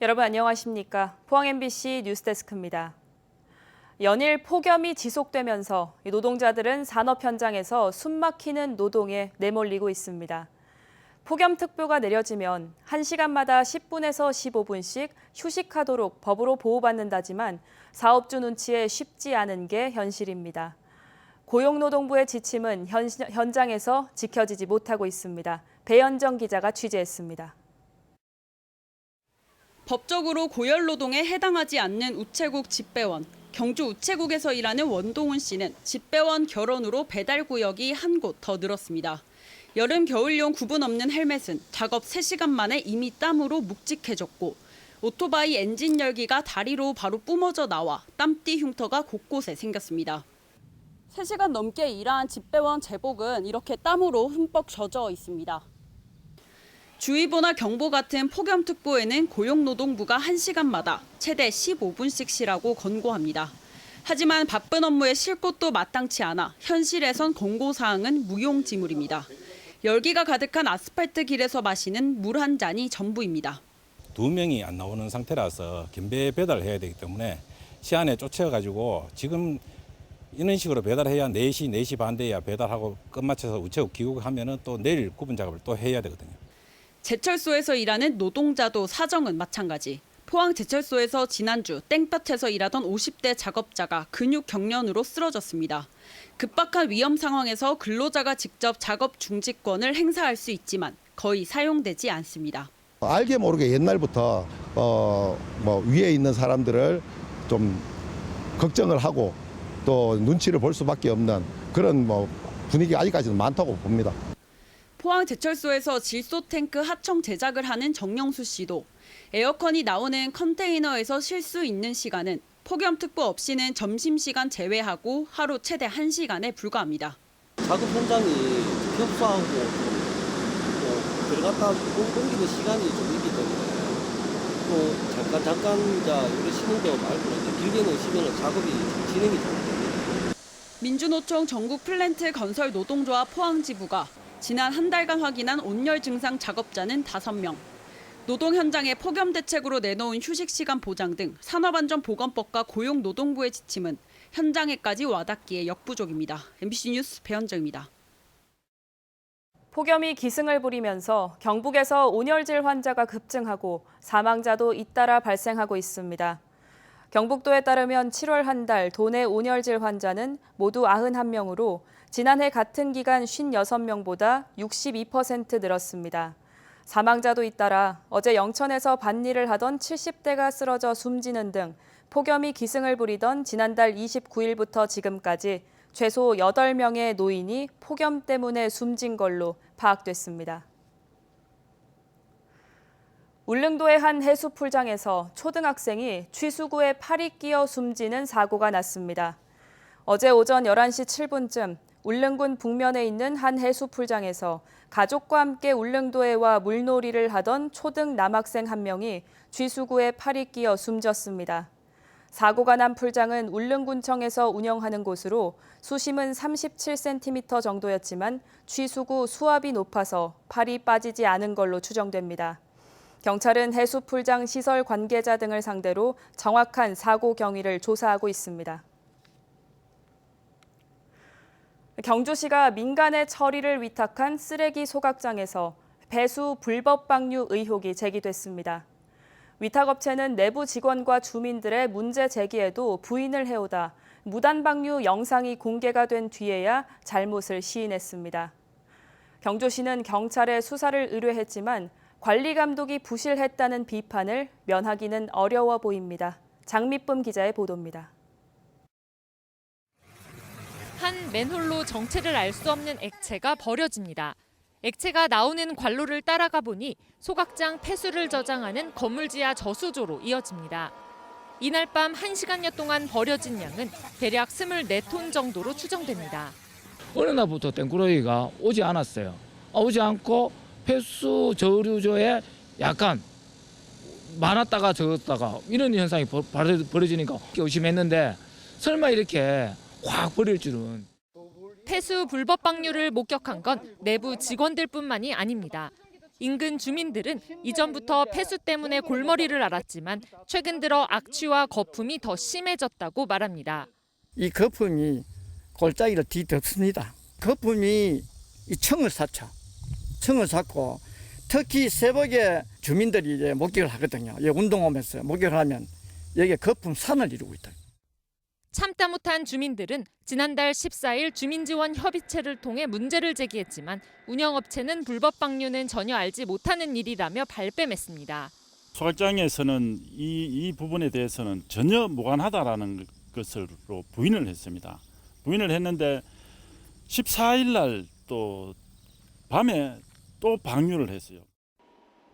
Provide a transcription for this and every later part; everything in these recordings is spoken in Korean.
여러분 안녕하십니까? 포항 MBC 뉴스데스크입니다. 연일 폭염이 지속되면서 노동자들은 산업 현장에서 숨막히는 노동에 내몰리고 있습니다. 폭염특보가 내려지면 1시간마다 10분에서 15분씩 휴식하도록 법으로 보호받는다지만 사업주 눈치에 쉽지 않은 게 현실입니다. 고용노동부의 지침은 현장에서 지켜지지 못하고 있습니다. 배현정 기자가 취재했습니다. 법적으로 고열노동에 해당하지 않는 우체국 집배원, 경주 우체국에서 일하는 원동훈 씨는 집배원 결혼으로 배달 구역이 한 곳 더 늘었습니다. 여름 겨울용 구분 없는 헬멧은 작업 3시간 만에 이미 땀으로 묵직해졌고 오토바이 엔진 열기가 다리로 바로 뿜어져 나와 땀띠 흉터가 곳곳에 생겼습니다. 3시간 넘게 일한 집배원 제복은 이렇게 땀으로 흠뻑 젖어 있습니다. 주의보나 경보 같은 폭염특보에는 고용노동부가 1시간마다 최대 15분씩 쉬라고 권고합니다. 하지만 바쁜 업무에 쉴 곳도 마땅치 않아 현실에선 권고사항은 무용지물입니다. 열기가 가득한 아스팔트 길에서 마시는 물 한 잔이 전부입니다. 2명이 안 나오는 상태라서 긴배 배달해야 되기 때문에 시간에 쫓아가지고 지금 이런 식으로 배달해야 4시, 4시 반 돼야 배달하고 끝마쳐서 우체국 귀국하면 또 내일 구분 작업을 또 해야 되거든요. 제철소에서 일하는 노동자도 사정은 마찬가지. 포항 제철소에서 지난주 땡볕에서 일하던 50대 작업자가 근육 경련으로 쓰러졌습니다. 급박한 위험 상황에서 근로자가 직접 작업 중지권을 행사할 수 있지만 거의 사용되지 않습니다. 알게 모르게 옛날부터 위에 있는 사람들을 좀 걱정을 하고 또 눈치를 볼 수밖에 없는 그런 분위기가 아직까지는 많다고 봅니다. 포항 제철소에서 질소 탱크 하청 제작을 하는 정영수 씨도 에어컨이 나오는 컨테이너에서 쉴 수 있는 시간은 폭염특보 없이는 점심시간 제외하고 하루 최대 1시간에 불과합니다. 작업 현장이 협소하고 또 들어갔다 옮기는 시간이 좀 있기 때문에 또 잠깐 이렇게 쉬는 거 말고 이제 길게는 쉬면 작업이 진행이 잘 됩니다. 민주노총 전국 플랜트 건설 노동조합 포항지부가 지난 한 달간 확인한 온열 증상 작업자는 5명. 노동 현장에 폭염 대책으로 내놓은 휴식시간 보장 등 산업안전보건법과 고용노동부의 지침은 현장에까지 와닿기에 역부족입니다. MBC 뉴스 배현정입니다. 폭염이 기승을 부리면서 경북에서 온열질 환자가 급증하고 사망자도 잇따라 발생하고 있습니다. 경북도에 따르면 7월 한 달 도내 온열질 환자는 모두 91명으로 지난해 같은 기간 56명보다 62% 늘었습니다. 사망자도 잇따라 어제 영천에서 밭일을 하던 70대가 쓰러져 숨지는 등 폭염이 기승을 부리던 지난달 29일부터 지금까지 최소 8명의 노인이 폭염 때문에 숨진 걸로 파악됐습니다. 울릉도의 한 해수풀장에서 초등학생이 취수구에 팔이 끼어 숨지는 사고가 났습니다. 어제 오전 11시 7분쯤 울릉군 북면에 있는 한 해수풀장에서 가족과 함께 울릉도에 와 물놀이를 하던 초등 남학생 한 명이 취수구에 팔이 끼어 숨졌습니다. 사고가 난 풀장은 울릉군청에서 운영하는 곳으로 수심은 37cm 정도였지만 취수구 수압이 높아서 팔이 빠지지 않은 걸로 추정됩니다. 경찰은 해수풀장 시설 관계자 등을 상대로 정확한 사고 경위를 조사하고 있습니다. 경주시가 민간의 처리를 위탁한 쓰레기 소각장에서 배수 불법 방류 의혹이 제기됐습니다. 위탁업체는 내부 직원과 주민들의 문제 제기에도 부인을 해오다 무단 방류 영상이 공개가 된 뒤에야 잘못을 시인했습니다. 경주시는 경찰에 수사를 의뢰했지만 관리 감독이 부실했다는 비판을 면하기는 어려워 보입니다. 장미쁨 기자의 보도입니다. 한 맨홀로 정체를 알 수 없는 액체가 버려집니다. 액체가 나오는 관로를 따라가 보니 소각장 폐수를 저장하는 건물 지하 저수조로 이어집니다. 이날 밤 1시간여 동안 버려진 양은 대략 24톤 정도로 추정됩니다. 어느 날부터 땡꾸러기가 오지 않았어요. 오지 않고 폐수 저류조에 약간 많았다가 적었다가 이런 현상이 벌어지니까 의심했는데 설마 이렇게 확 버릴 줄은. 폐수 불법 방류를 목격한 건 내부 직원들뿐만이 아닙니다. 인근 주민들은 이전부터 폐수 때문에 골머리를 앓았지만 최근 들어 악취와 거품이 더 심해졌다고 말합니다. 이 거품이 골짜기를 뒤덮습니다. 거품이 이 청을 샀죠. 청을 샀고 특히 새벽에 주민들이 이제 목격을 하거든요. 운동 오면서 목격을 하면 여기에 거품 산을 이루고 있다. 참다 못한 주민들은 지난달 14일 주민지원 협의체를 통해 문제를 제기했지만 운영업체는 불법 방류는 전혀 알지 못하는 일이라며 발뺌했습니다. 소각장에서는 이 부분에 대해서는 전혀 무관하다라는 것으로 부인을 했습니다. 부인을 했는데 14일 날 또 밤에 또 방류를 했어요.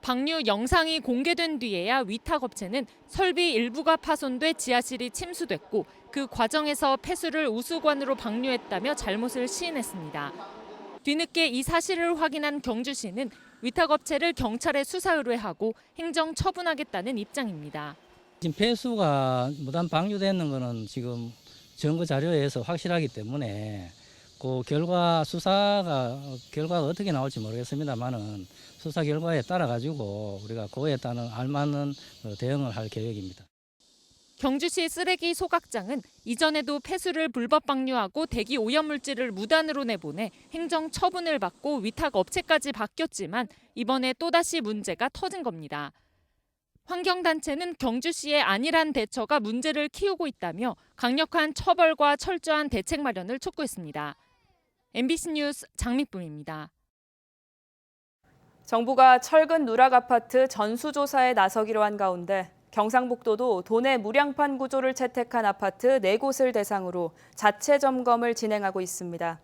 방류 영상이 공개된 뒤에야 위탁업체는 설비 일부가 파손돼 지하실이 침수됐고 그 과정에서 폐수를 우수관으로 방류했다며 잘못을 시인했습니다. 뒤늦게 이 사실을 확인한 경주시는 위탁업체를 경찰에 수사 의뢰하고 행정 처분하겠다는 입장입니다. 지금 폐수가 무단 방류되는 거는 지금 증거 자료에서 확실하기 때문에 그 결과가 어떻게 나올지 모르겠습니다만은 수사 결과에 따라 가지고 우리가 그에 따른 알맞는 대응을 할 계획입니다. 경주시 쓰레기 소각장은 이전에도 폐수를 불법 방류하고 대기 오염물질을 무단으로 내보내 행정 처분을 받고 위탁 업체까지 바뀌었지만 이번에 또다시 문제가 터진 겁니다. 환경단체는 경주시의 안일한 대처가 문제를 키우고 있다며 강력한 처벌과 철저한 대책 마련을 촉구했습니다. MBC 뉴스 장미쁨입니다. 정부가 철근 누락 아파트 전수조사에 나서기로 한 가운데 경상북도도 도내 무량판 구조를 채택한 아파트 4곳을 대상으로 자체 점검을 진행하고 있습니다.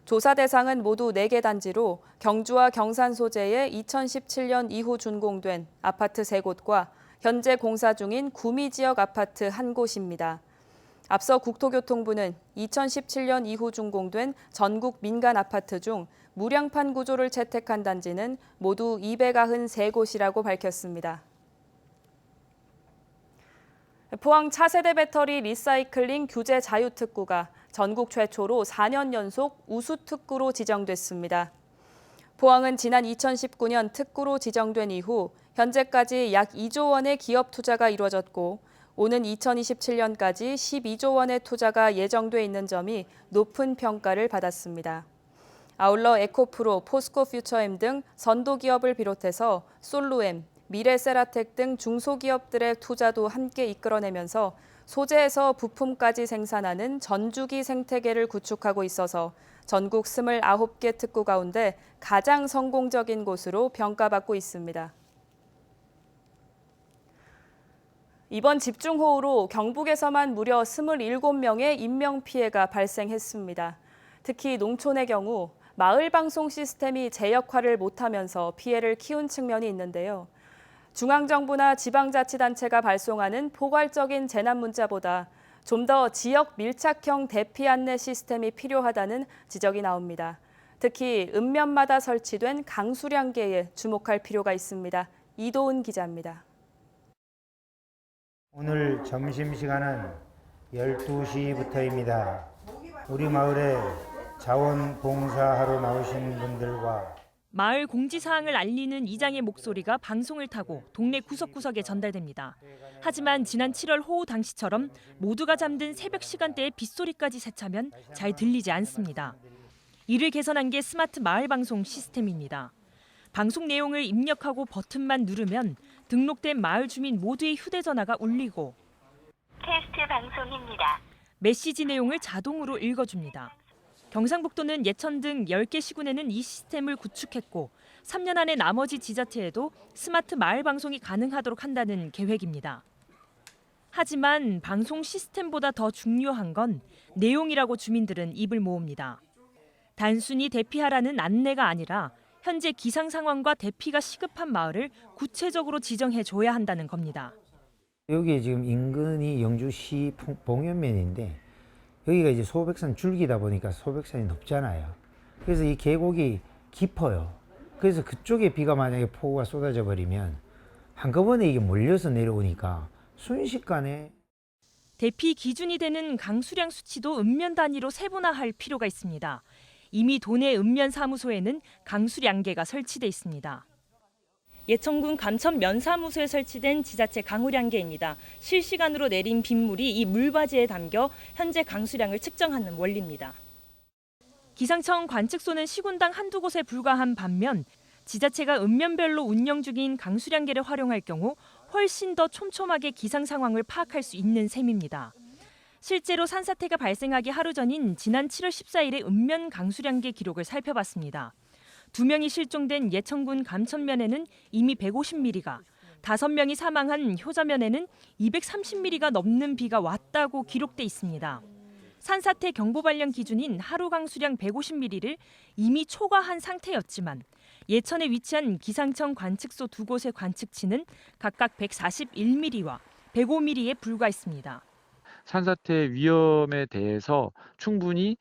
조사 대상은 모두 4개 단지로 경주와 경산 소재의 2017년 이후 준공된 아파트 3곳과 현재 공사 중인 구미 지역 아파트 1곳입니다. 앞서 국토교통부는 2017년 이후 준공된 전국 민간 아파트 중 무량판 구조를 채택한 단지는 모두 293곳이라고 밝혔습니다. 포항 차세대 배터리 리사이클링 규제 자유특구가 전국 최초로 4년 연속 우수특구로 지정됐습니다. 포항은 지난 2019년 특구로 지정된 이후 현재까지 약 2조 원의 기업 투자가 이루어졌고 오는 2027년까지 12조 원의 투자가 예정돼 있는 점이 높은 평가를 받았습니다. 아울러 에코프로, 포스코퓨처엠 등 선도기업을 비롯해서 솔루엠, 미래세라텍 등 중소기업들의 투자도 함께 이끌어내면서 소재에서 부품까지 생산하는 전주기 생태계를 구축하고 있어서 전국 29개 특구 가운데 가장 성공적인 곳으로 평가받고 있습니다. 이번 집중호우로 경북에서만 무려 27명의 인명피해가 발생했습니다. 특히 농촌의 경우 마을 방송 시스템이 제 역할을 못하면서 피해를 키운 측면이 있는데요. 중앙정부나 지방자치단체가 발송하는 포괄적인 재난 문자보다 좀 더 지역 밀착형 대피 안내 시스템이 필요하다는 지적이 나옵니다. 특히 읍면마다 설치된 강수량계에 주목할 필요가 있습니다. 이도훈 기자입니다. 오늘 점심시간은 12시부터입니다. 우리 마을에 자원봉사하러 나오신 분들과 마을 공지사항을 알리는 이장의 목소리가 방송을 타고 동네 구석구석에 전달됩니다. 하지만 지난 7월 호우 당시처럼 모두가 잠든 새벽 시간대에 빗소리까지 새차면 잘 들리지 않습니다. 이를 개선한 게 스마트 마을 방송 시스템입니다. 방송 내용을 입력하고 버튼만 누르면 등록된 마을 주민 모두의 휴대전화가 울리고 테스트 방송입니다. 메시지 내용을 자동으로 읽어줍니다. 경상북도는 예천 등 10개 시군에는 이 시스템을 구축했고 3년 안에 나머지 지자체에도 스마트 마을 방송이 가능하도록 한다는 계획입니다. 하지만 방송 시스템보다 더 중요한 건 내용이라고 주민들은 입을 모읍니다. 단순히 대피하라는 안내가 아니라 현재 기상 상황과 대피가 시급한 마을을 구체적으로 지정해줘야 한다는 겁니다. 여기 지금 인근이 영주시 봉연면인데 여기가 이제 소백산 줄기다 보니까 소백산이 높잖아요. 그래서 이 계곡이 깊어요. 그래서 그쪽에 비가 만약에 폭우가 쏟아져 버리면 한꺼번에 이게 몰려서 내려오니까 순식간에 대피 기준이 되는 강수량 수치도 읍면 단위로 세분화할 필요가 있습니다. 이미 도내 읍면 사무소에는 강수량계가 설치돼 있습니다. 예천군 감천 면사무소에 설치된 지자체 강우량계입니다. 실시간으로 내린 빗물이 이 물바지에 담겨 현재 강수량을 측정하는 원리입니다. 기상청 관측소는 시군당 한두 곳에 불과한 반면 지자체가 읍면별로 운영 중인 강수량계를 활용할 경우 훨씬 더 촘촘하게 기상 상황을 파악할 수 있는 셈입니다. 실제로 산사태가 발생하기 하루 전인 지난 7월 14일의 읍면 강수량계 기록을 살펴봤습니다. 2명이 실종된 예천군 감천면에는 이미 150mm가, 5명이 사망한 효자면에는 230mm가 넘는 비가 왔다고 기록돼 있습니다. 산사태 경보 발령 기준인 하루 강수량 150mm를 이미 초과한 상태였지만 예천에 위치한 기상청 관측소 2곳의 관측치는 각각 141mm와 105mm에 불과했습니다. 산사태 위험에 대해서 충분히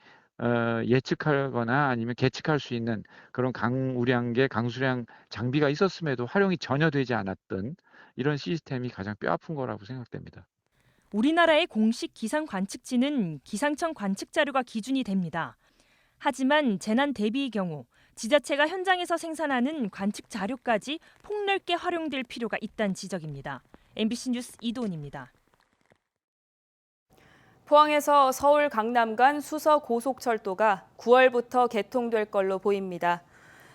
예측하거나 아니면 계측할 수 있는 그런 강우량계, 강수량 장비가 있었음에도 활용이 전혀 되지 않았던 이런 시스템이 가장 뼈아픈 거라고 생각됩니다. 우리나라의 공식 기상 관측치는 기상청 관측 자료가 기준이 됩니다. 하지만 재난 대비의 경우 지자체가 현장에서 생산하는 관측 자료까지 폭넓게 활용될 필요가 있다는 지적입니다. MBC 뉴스 이도은입니다. 포항에서 서울 강남 간 수서 고속철도가 9월부터 개통될 걸로 보입니다.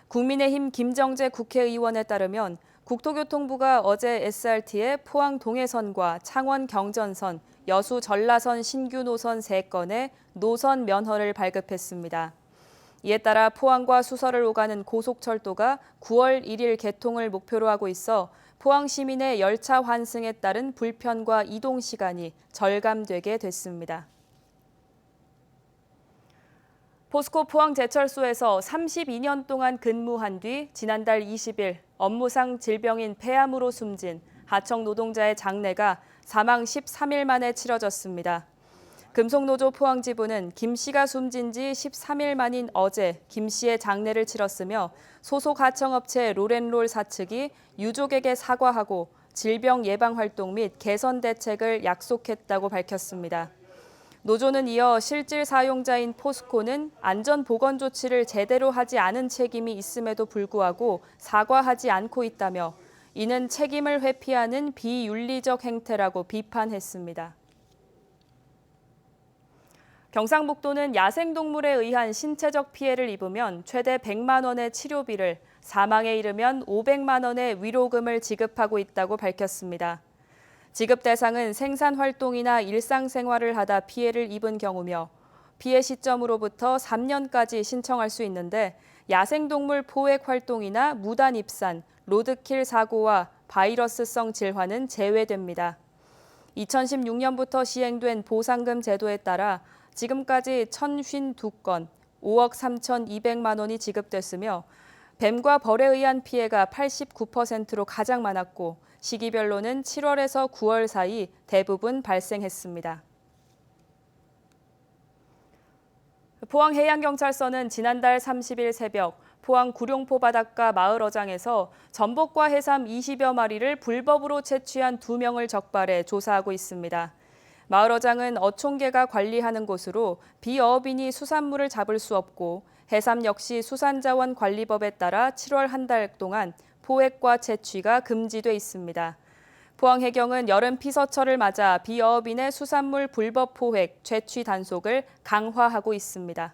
국민의힘 김정재 국회의원에 따르면 국토교통부가 어제 SRT의 포항 동해선과 창원 경전선, 여수 전라선 신규 노선 3건의 노선 면허를 발급했습니다. 이에 따라 포항과 수서를 오가는 고속철도가 9월 1일 개통을 목표로 하고 있어 포항 시민의 열차 환승에 따른 불편과 이동 시간이 절감되게 됐습니다. 포스코 포항제철소에서 32년 동안 근무한 뒤 지난달 20일 업무상 질병인 폐암으로 숨진 하청 노동자의 장례가 사망 13일 만에 치러졌습니다. 금속노조 포항지부는 김 씨가 숨진 지 13일 만인 어제 김 씨의 장례를 치렀으며 소속 하청업체 로렌롤 사측이 유족에게 사과하고 질병 예방 활동 및 개선 대책을 약속했다고 밝혔습니다. 노조는 이어 실질 사용자인 포스코는 안전보건 조치를 제대로 하지 않은 책임이 있음에도 불구하고 사과하지 않고 있다며 이는 책임을 회피하는 비윤리적 행태라고 비판했습니다. 경상북도는 야생동물에 의한 신체적 피해를 입으면 최대 100만 원의 치료비를, 사망에 이르면 500만 원의 위로금을 지급하고 있다고 밝혔습니다. 지급 대상은 생산활동이나 일상생활을 하다 피해를 입은 경우며 피해 시점으로부터 3년까지 신청할 수 있는데 야생동물 포획 활동이나 무단 입산, 로드킬 사고와 바이러스성 질환은 제외됩니다. 2016년부터 시행된 보상금 제도에 따라 지금까지 1,052건, 5억 3,200만 원이 지급됐으며 뱀과 벌에 의한 피해가 89%로 가장 많았고 시기별로는 7월에서 9월 사이 대부분 발생했습니다. 포항해양경찰서는 지난달 30일 새벽 포항 구룡포 바닷가 마을어장에서 전복과 해삼 20여 마리를 불법으로 채취한 2명을 적발해 조사하고 있습니다. 마을어장은 어촌계가 관리하는 곳으로 비어업인이 수산물을 잡을 수 없고 해삼 역시 수산자원관리법에 따라 7월 한 달 동안 포획과 채취가 금지돼 있습니다. 포항해경은 여름 피서철을 맞아 비어업인의 수산물 불법 포획, 채취 단속을 강화하고 있습니다.